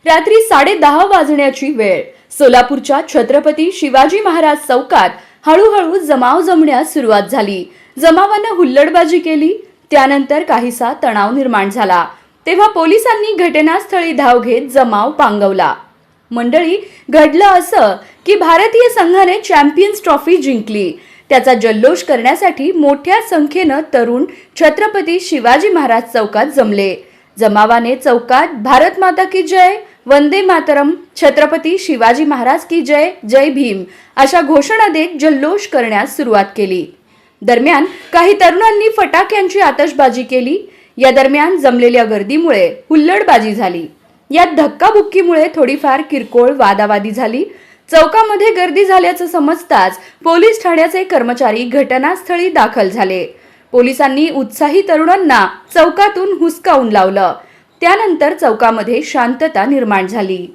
रात्री 10:30 वाजण्याची वेळ. सोलापूरच्या छत्रपती शिवाजी महाराज चौकात हळूहळू जमाव जमण्यास सुरुवात झाली. जमावानं हुल्लडबाजी केली. त्यानंतर काहीसा तणाव निर्माण झाला. तेव्हा पोलिसांनी घटनास्थळी धाव घेत जमाव पांगवला. मंडळी, घडलं असं की भारतीय संघाने चॅम्पियन्स ट्रॉफी जिंकली. त्याचा जल्लोष करण्यासाठी मोठ्या संख्येनं तरुण छत्रपती शिवाजी महाराज चौकात जमले. जमावाने चौकात भारत माता की जय, वंदे मातरम, छत्रपती शिवाजी महाराज की जय, जय भीम अशा घोषणा देत जल्लोष करण्यास सुरुवात केली. दरम्यान काही तरुणांनी फटाक्यांची आतषबाजी केली. या दरम्यान जमलेल्या गर्दीमुळे हुल्लडबाजी झाली. यात धक्काबुक्कीमुळे थोडीफार किरकोळ वादावादी झाली. चौकामध्ये गर्दी झाल्याचं समजताच पोलीस ठाण्याचे कर्मचारी घटनास्थळी दाखल झाले. पोलिसांनी उत्साही तरुणांना चौकातून हुसकावून लावलं. त्यानंतर चौकामध्ये शांतता निर्माण झाली.